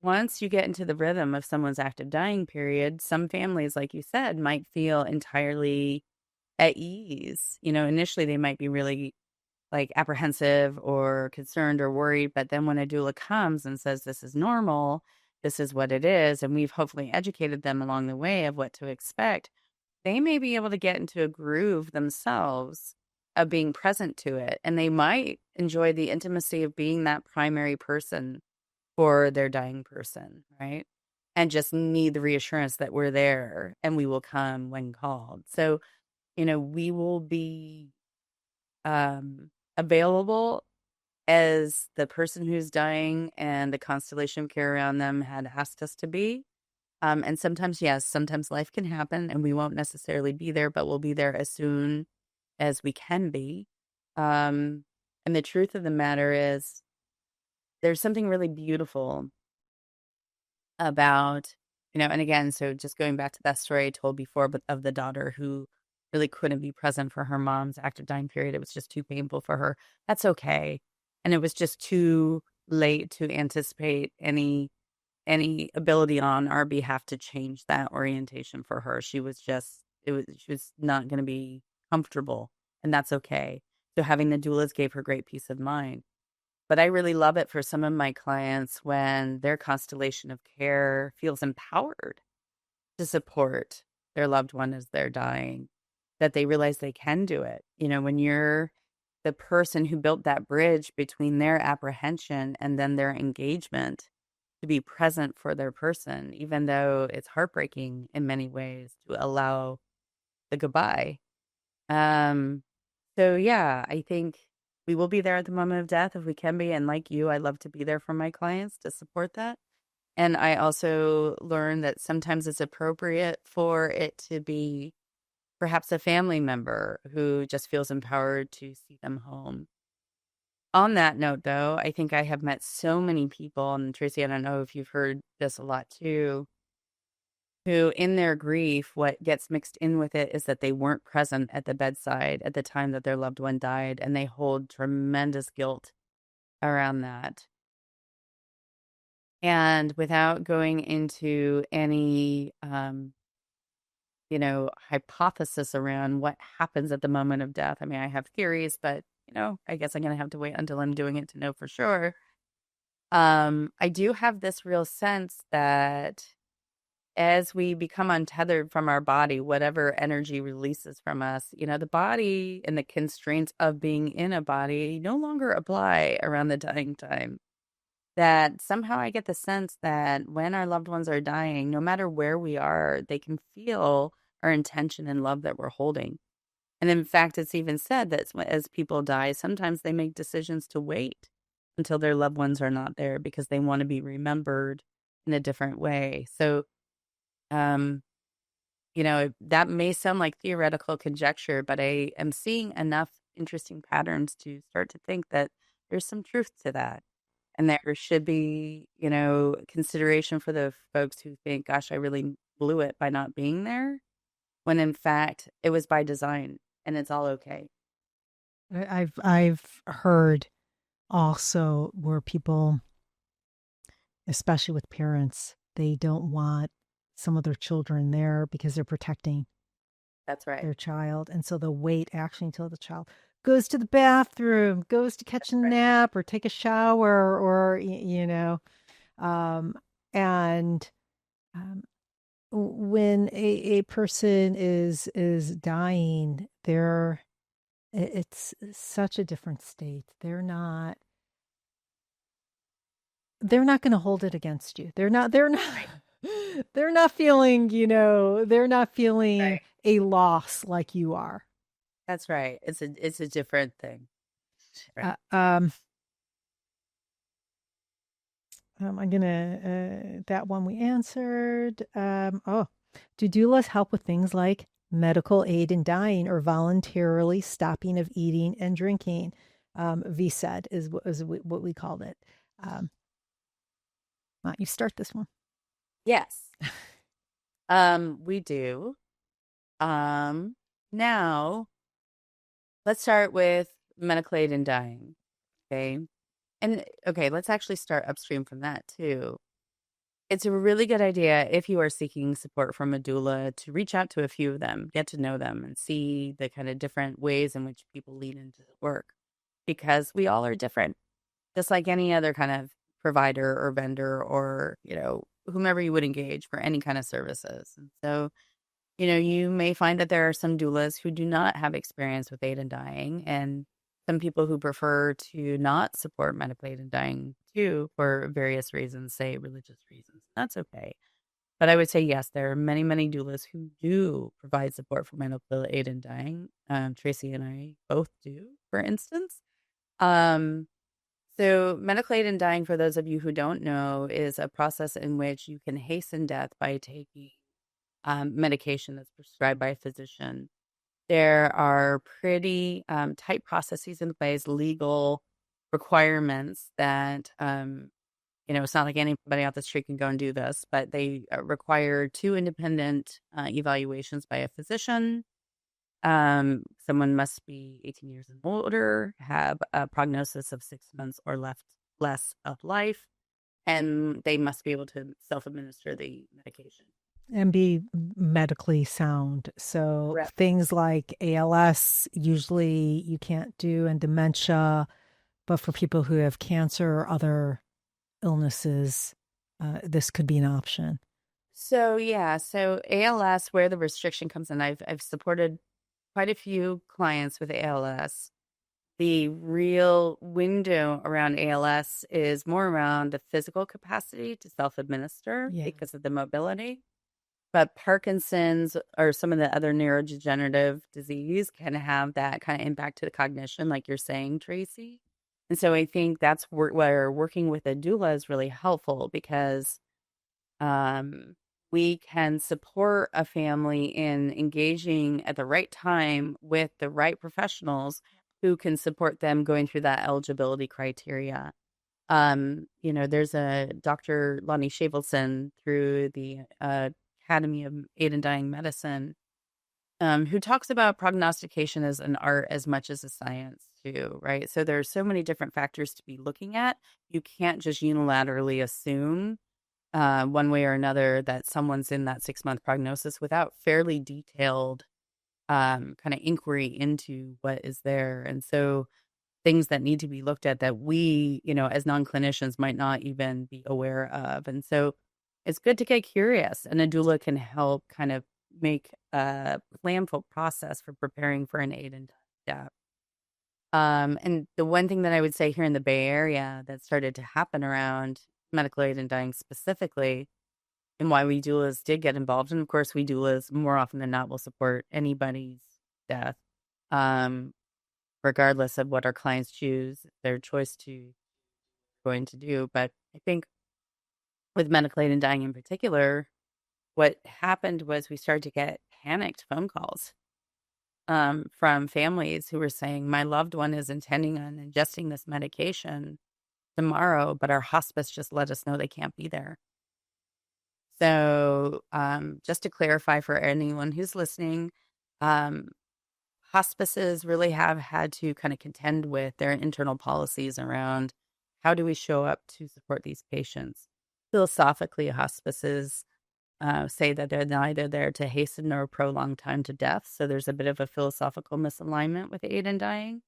once you get into the rhythm of someone's active dying period, some families, like you said, might feel entirely at ease. Initially they might be really like apprehensive or concerned or worried. But then when a doula comes and says, this is normal, this is what it is, and we've hopefully educated them along the way of what to expect, they may be able to get into a groove themselves of being present to it. And they might enjoy the intimacy of being that primary person for their dying person, right? And just need the reassurance that we're there and we will come when called. So, we will be available as the person who's dying and the constellation of care around them had asked us to be. And sometimes, yes, sometimes life can happen and we won't necessarily be there, but we'll be there as soon as we can be. And the truth of the matter is, there's something really beautiful about, and again, so just going back to that story I told before, but of the daughter who really couldn't be present for her mom's active dying period. It was just too painful for her. That's okay. And it was just too late to anticipate any ability on our behalf to change that orientation for her. She was not going to be comfortable, and that's okay. So having the doulas gave her great peace of mind. But I really love it for some of my clients when their constellation of care feels empowered to support their loved one as they're dying, that they realize they can do it. When you're the person who built that bridge between their apprehension and then their engagement to be present for their person, even though it's heartbreaking in many ways to allow the goodbye. So yeah, I think We will be there at the moment of death if we can be. And like you, I love to be there for my clients to support that. And I also learned that sometimes it's appropriate for it to be perhaps a family member who just feels empowered to see them home. On that note, though, I think I have met so many people, and Traci, I don't know if you've heard this a lot too, who in their grief, what gets mixed in with it is that they weren't present at the bedside at the time that their loved one died, and they hold tremendous guilt around that. And without going into any, hypothesis around what happens at the moment of death, I mean, I have theories, but, I guess I'm going to have to wait until I'm doing it to know for sure. I do have this real sense that as we become untethered from our body, whatever energy releases from us, the body and the constraints of being in a body no longer apply around the dying time. That somehow I get the sense that when our loved ones are dying, no matter where we are, they can feel our intention and love that we're holding. And in fact, it's even said that as people die, sometimes they make decisions to wait until their loved ones are not there because they want to be remembered in a different way. So, um, that may sound like theoretical conjecture, but I am seeing enough interesting patterns to start to think that there's some truth to that. And there should be, consideration for the folks who think, gosh, I really blew it by not being there, when in fact it was by design and it's all okay. I've heard also where people, especially with parents, they don't want some of their children there because they're protecting That's right. their child. And so they'll wait actually until the child goes to the bathroom, goes to catch a Right. nap or take a shower or, and um, when a person is dying, it's such a different state. They're not going to hold it against you. They're not Right. they're not feeling, they're not feeling Right. a loss like you are. That's right. It's a different thing. Right. Uh, um, I'm gonna that one we answered. Do doulas help with things like medical aid in dying or voluntarily stopping of eating and drinking? VSED is what we called it. Um, why don't you start this one? Yes. We do. Um, Now let's start with medical aid in dying. Okay. And okay, let's actually start upstream from that too. It's a really good idea if you are seeking support from a doula to reach out to a few of them, get to know them, and see the kind of different ways in which people lead into the work because we all are different, just like any other kind of provider or vendor or, whomever you would engage for any kind of services. And so, you may find that there are some doulas who do not have experience with aid in dying and some people who prefer to not support medical aid in dying too for various reasons, say religious reasons. That's okay. But I would say, yes, there are many, many doulas who do provide support for medical aid in dying. Traci and I both do, for instance. Um, so medical aid in dying, for those of you who don't know, is a process in which you can hasten death by taking medication that's prescribed by a physician. There are pretty tight processes in place, legal requirements that, it's not like anybody off the street can go and do this, but they require two independent evaluations by a physician. Someone must be 18 years and older, have a prognosis of 6 months or less of life, and they must be able to self-administer the medication. And be medically sound. So Correct. things like ALS, usually you can't do, and dementia, but for people who have cancer or other illnesses, this could be an option. So yeah, so ALS, where the restriction comes in, I've supported quite a few clients with ALS. The real window around ALS is more around the physical capacity to self-administer Yeah. because of the mobility. But Parkinson's or some of the other neurodegenerative disease can have that kind of impact to the cognition, like you're saying, Tracy. And so I think that's where working with a doula is really helpful because um, we can support a family in engaging at the right time with the right professionals who can support them going through that eligibility criteria. There's a Dr. Lonnie Shavelson through the Academy of Aid and Dying Medicine, who talks about prognostication as an art as much as a science too, right? So there's so many different factors to be looking at. You can't just unilaterally assume one way or another that someone's in that 6-month prognosis without fairly detailed kind of inquiry into what is there. And so things that need to be looked at that we, as non-clinicians might not even be aware of. And so it's good to get curious, and a doula can help kind of make a planful process for preparing for an aid and death. And the one thing that I would say here in the Bay Area that started to happen around medical aid and dying specifically, and why we doulas did get involved, and of course we doulas more often than not will support anybody's death, um, regardless of what our clients choose, their choice to going to do. But I think with medical aid and dying in particular, what happened was we started to get panicked phone calls from families who were saying, my loved one is intending on ingesting this medication tomorrow, but our hospice just let us know they can't be there. So just to clarify for anyone who's listening, um, hospices really have had to kind of contend with their internal policies around how do we show up to support these patients. Philosophically, hospices say that they're neither there to hasten nor prolong time to death. So there's a bit of a philosophical misalignment with aid and dying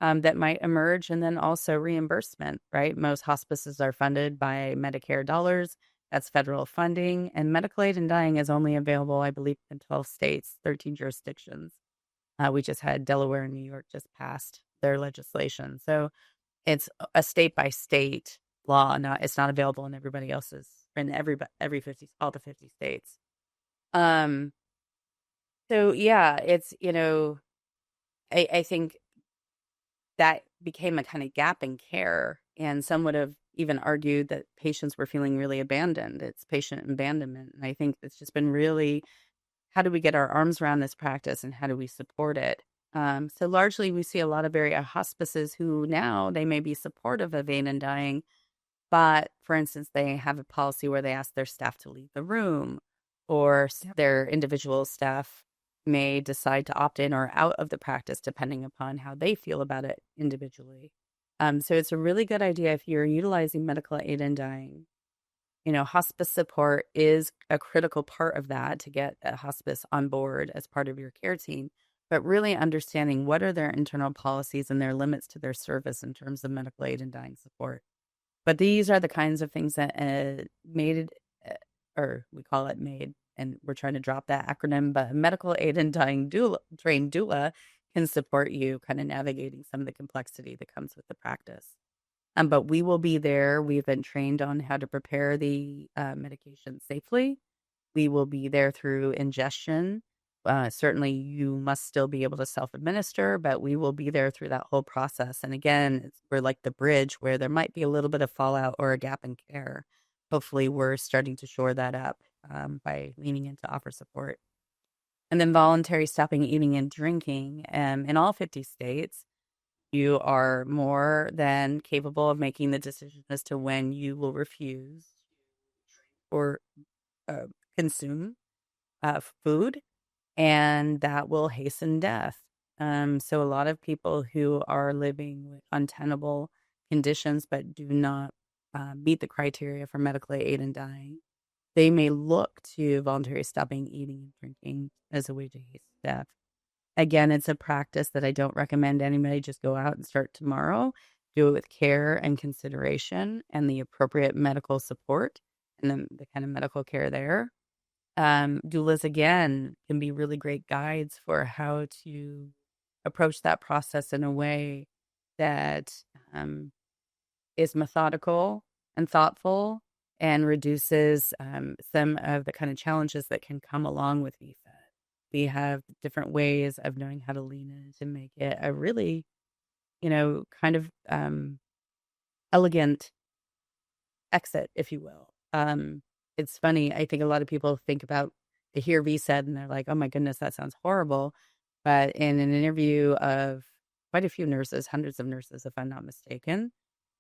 that might emerge. And then also reimbursement, right? Most hospices are funded by Medicare dollars. That's federal funding. And medical aid and dying is only available, I believe, in 12 states, 13 jurisdictions. We just had Delaware and New York just passed their legislation. So it's a state by state law. It's not available in everybody else's, in every 50, all the 50 states. Um, so yeah, it's, I think that became a kind of gap in care. And some would have even argued that patients were feeling really abandoned. It's patient abandonment. And I think it's just been really, how do we get our arms around this practice and how do we support it? So largely we see a lot of area hospices who now they may be supportive of aid and dying, but for instance, they have a policy where they ask their staff to leave the room, or Yep. their individual staff may decide to opt in or out of the practice depending upon how they feel about it individually. So it's a really good idea if you're utilizing medical aid and dying. Hospice support is a critical part of that to get a hospice on board as part of your care team, but really understanding what are their internal policies and their limits to their service in terms of medical aid and dying support. But these are the kinds of things that MAiD, or we call it MAiD, and we're trying to drop that acronym, but medical aid and dying doula, trained doula can support you kind of navigating some of the complexity that comes with the practice. But we will be there. We've been trained on how to prepare the medication safely. We will be there through ingestion. Certainly, you must still be able to self-administer, but we will be there through that whole process. And again, we're like the bridge where there might be a little bit of fallout or a gap in care. Hopefully, we're starting to shore that up by leaning in to offer support. And then voluntary stopping eating and drinking in all 50 states. You are more than capable of making the decision as to when you will refuse or uh, consume food, and that will hasten death. So a lot of people who are living with untenable conditions but do not meet the criteria for medical aid and dying, they may look to voluntary stopping eating and drinking as a way to hasten death. Again, it's a practice that I don't recommend anybody just go out and start tomorrow. Do it with care and consideration and the appropriate medical support and the kind of medical care there. Doulas, again, can be really great guides for how to approach that process in a way that is methodical and thoughtful and reduces some of the kind of challenges that can come along with VSED. We have different ways of knowing how to lean in to make it a really, kind of elegant exit, if you will. It's funny. I think a lot of people they hear VSED and they're like, oh my goodness, that sounds horrible. But in an interview of quite a few nurses, hundreds of nurses, if I'm not mistaken,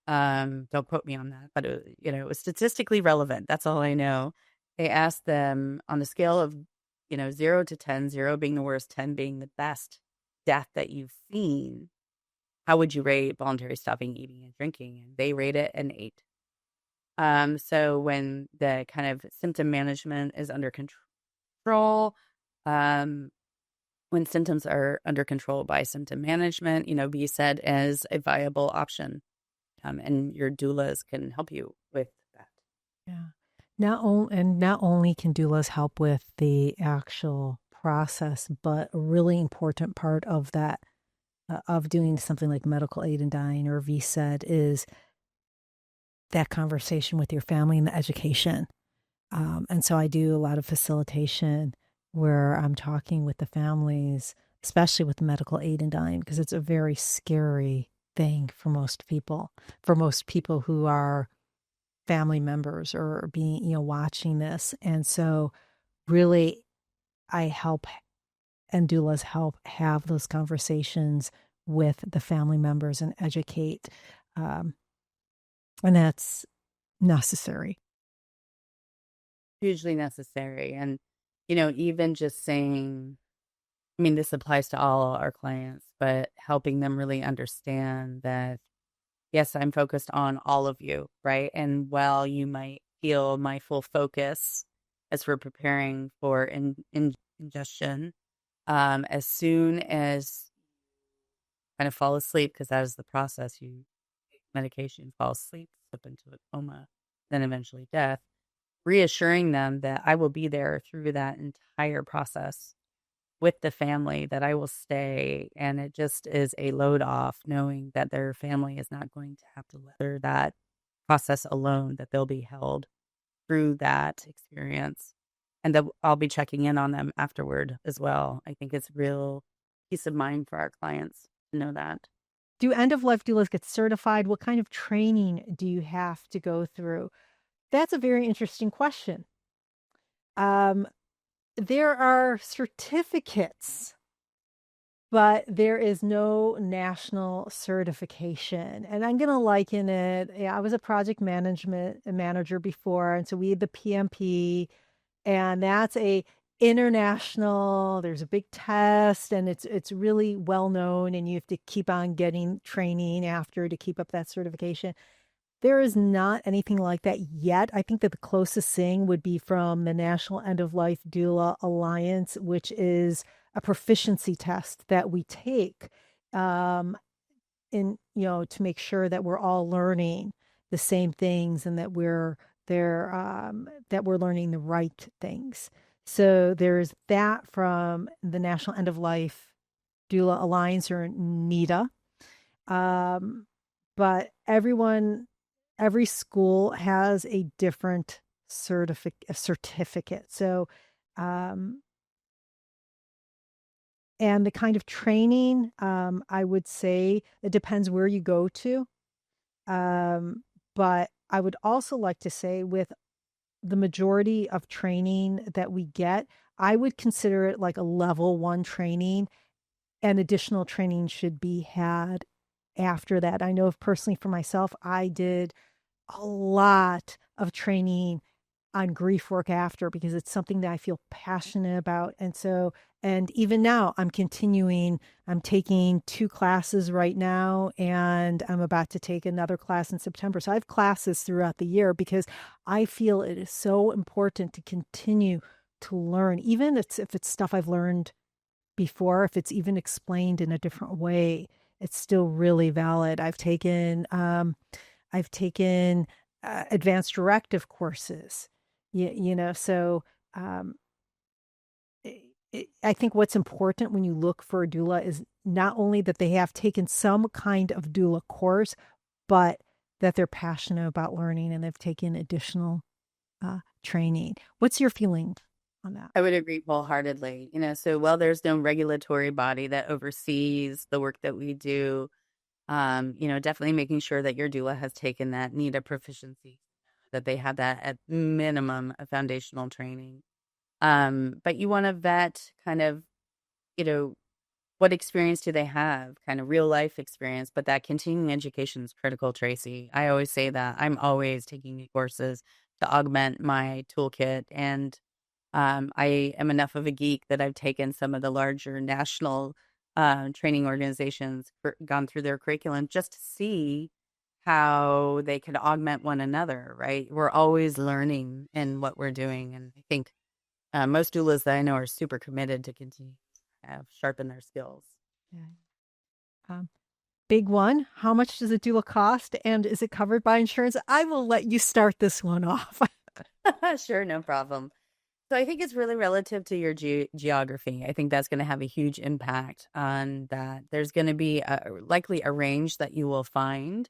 don't quote me on that, but it was statistically relevant. That's all I know. They asked them on a scale of, 0 to 10, 0 being the worst, 10 being the best death that you've seen. How would you rate voluntary stopping eating and drinking? And they rate it an 8. So when the kind of symptom management is under control, um, when symptoms are under control by symptom management, be said as a viable option. And your doulas can help you with that. Yeah. Not only can doulas help with the actual process, but a really important part of that, of doing something like medical aid in dying or VSED, is that conversation with your family and the education. And so I do a lot of facilitation where I'm talking with the families, especially with medical aid in dying, because it's a very scary thing for most people who are family members or being, watching this. And so really I help, and doulas help have those conversations with the family members and educate. And that's necessary. Hugely necessary. And, even just saying, this applies to all our clients, but helping them really understand that, yes, I'm focused on all of you, right? And while you might feel my full focus as we're preparing for ingestion, as soon as you kind of fall asleep, because that is the process, you take medication, fall asleep, slip into a coma, then eventually death, reassuring them that I will be there through that entire process with the family, that I will stay. And it just is a load off knowing that their family is not going to have to weather that process alone, that they'll be held through that experience, and that I'll be checking in on them afterward as well. I think it's real peace of mind for our clients to know that. Do end-of-life doulas get certified? What kind of training do you have to go through? That's a very interesting question. Um, there are certificates, but there is no national certification. And I'm going to liken it. I was a project management manager before, and so we had the PMP, and that's a international. There's a big test, and it's really well known, and you have to keep on getting training after to keep up that certification. There is not anything like that yet. I think that the closest thing would be from the National End of Life Doula Alliance, which is a proficiency test that we take, to make sure that we're all learning the same things and that we're learning the right things. So there's that from the National End of Life Doula Alliance, or NEDA. But every school has a different certificate. So, and the kind of training, I would say it depends where you go to. But I would also like to say, with the majority of training that we get, I would consider it like a level 1 training, and additional training should be had after that. I know personally for myself, I did a lot of training on grief work after, because it's something that I feel passionate about. And even now I'm taking 2 classes right now, and I'm about to take another class in September. So I have classes throughout the year because I feel it is so important to continue to learn, even if it's stuff I've learned before, if it's even explained in a different way, it's still really valid. I've taken advanced directive courses, so I think what's important when you look for a doula is not only that they have taken some kind of doula course, but that they're passionate about learning and they've taken additional training. What's your feeling on that? I would agree wholeheartedly. So while there's no regulatory body that oversees the work that we do, definitely making sure that your doula has taken that NEDA proficiency, that they have that at minimum a foundational training. But you want to vet kind of, you know, what experience do they have, kind of real life experience, but that continuing education is critical, Traci. I always say that I'm always taking courses to augment my toolkit. And I am enough of a geek that I've taken some of the larger national training organizations, gone through their curriculum just to see how they could augment one another, right? We're always learning in what we're doing. And I think most doulas that I know are super committed to continue to have sharpen their skills. Yeah. Big one. How much does a doula cost? And is it covered by insurance? I will let you start this one off. Sure, no problem. So I think it's really relative to your geography. I think that's going to have a huge impact on that. There's going to be likely a range that you will find.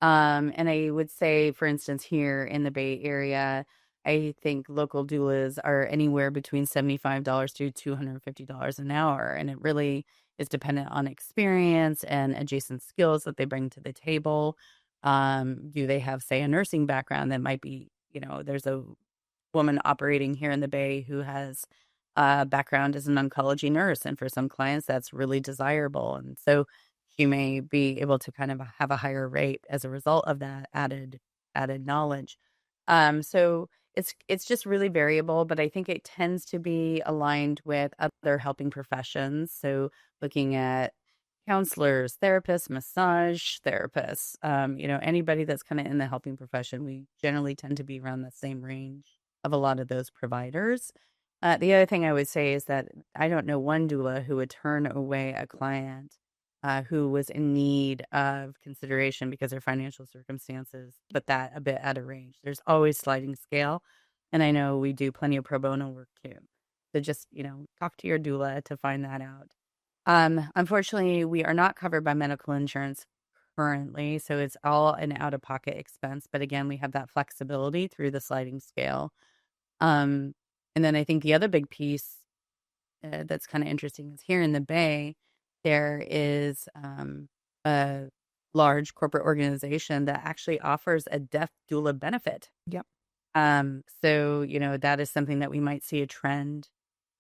And I would say, for instance, here in the Bay Area, I think local doulas are anywhere between $75 to $250 an hour. And it really is dependent on experience and adjacent skills that they bring to the table. Do they have, say, a nursing background that might be, there's a woman operating here in the Bay who has a background as an oncology nurse. And for some clients, that's really desirable. And so she may be able to kind of have a higher rate as a result of that added knowledge. So it's just really variable, but I think it tends to be aligned with other helping professions. So looking at counselors, therapists, massage therapists, anybody that's kind of in the helping profession, we generally tend to be around the same range of a lot of those providers. The other thing I would say is that I don't know one doula who would turn away a client who was in need of consideration because their financial circumstances put that a bit out of range. There's always sliding scale. And I know we do plenty of pro bono work too. So just, talk to your doula to find that out. Unfortunately, we are not covered by medical insurance currently. So it's all an out-of-pocket expense. But again, we have that flexibility through the sliding scale. And then I think the other big piece that's kind of interesting is here in the Bay, there is a large corporate organization that actually offers a death doula benefit. Yep. So, that is something that we might see a trend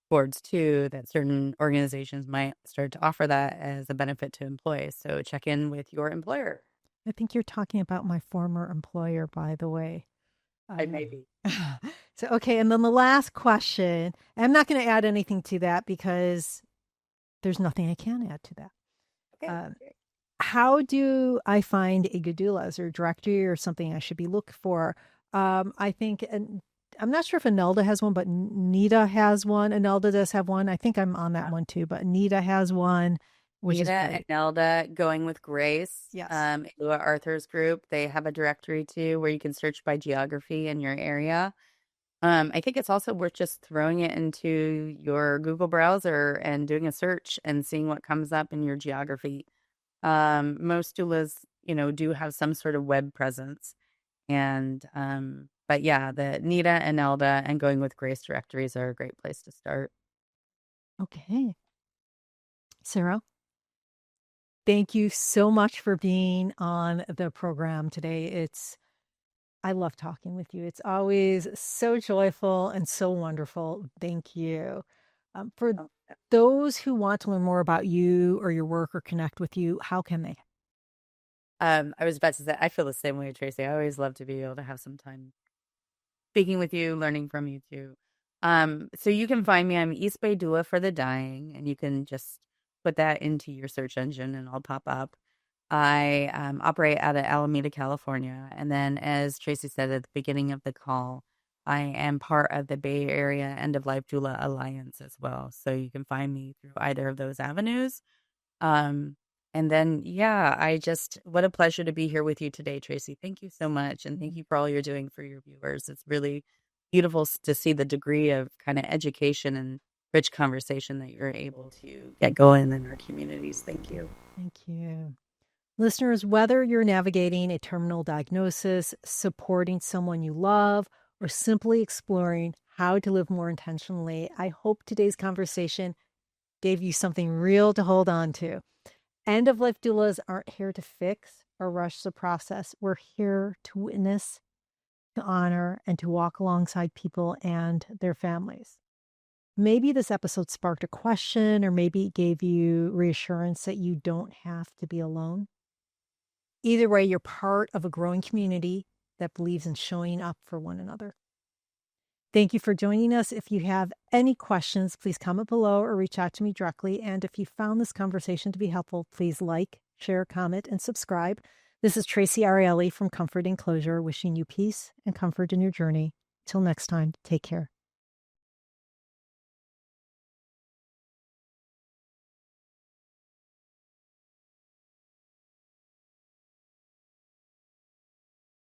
towards too, that certain organizations might start to offer that as a benefit to employees. So check in with your employer. I think you're talking about my former employer, by the way. I may be. So, okay. And then the last question, I'm not going to add anything to that because there's nothing I can add to that. Okay. How do I find a good doula? Is there a directory or something I should be looking for? I think, and I'm not sure if Anelda has one, but NEDA has one. Anelda does have one. I think I'm on that one too, but NEDA has one, which is NEDA great. and Nelda, Going with Grace. Yes. Lua Arthur's group, they have a directory too where you can search by geography in your area. I think it's also worth just throwing it into your Google browser and doing a search and seeing what comes up in your geography. Most doulas, do have some sort of web presence. And, but yeah, the NEDA and Nelda and Going with Grace directories are a great place to start. Okay. Sarah, thank you so much for being on the program today. I love talking with you. It's always so joyful and so wonderful. Thank you. For those who want to learn more about you or your work or connect with you, how can they? I was about to say, I feel the same way, Traci. I always love to be able to have some time speaking with you, learning from you too. So you can find me. I'm East Bay Doula for the Dying, and you can just put that into your search engine and I'll pop up. I operate out of Alameda, California. And then, as Traci said at the beginning of the call, I am part of the Bay Area End of Life Doula Alliance as well. So you can find me through either of those avenues. And then, what a pleasure to be here with you today, Traci. Thank you so much. And thank you for all you're doing for your viewers. It's really beautiful to see the degree of kind of education and rich conversation that you're able to get going in our communities. Thank you. Thank you. Listeners, whether you're navigating a terminal diagnosis, supporting someone you love, or simply exploring how to live more intentionally, I hope today's conversation gave you something real to hold on to. End-of-life doulas aren't here to fix or rush the process. We're here to witness, to honor, and to walk alongside people and their families. Maybe this episode sparked a question, or maybe it gave you reassurance that you don't have to be alone. Either way, you're part of a growing community that believes in showing up for one another. Thank you for joining us. If you have any questions, please comment below or reach out to me directly. And if you found this conversation to be helpful, please like, share, comment, and subscribe. This is Traci Arieli from Comfort and Closure, wishing you peace and comfort in your journey. Till next time, take care.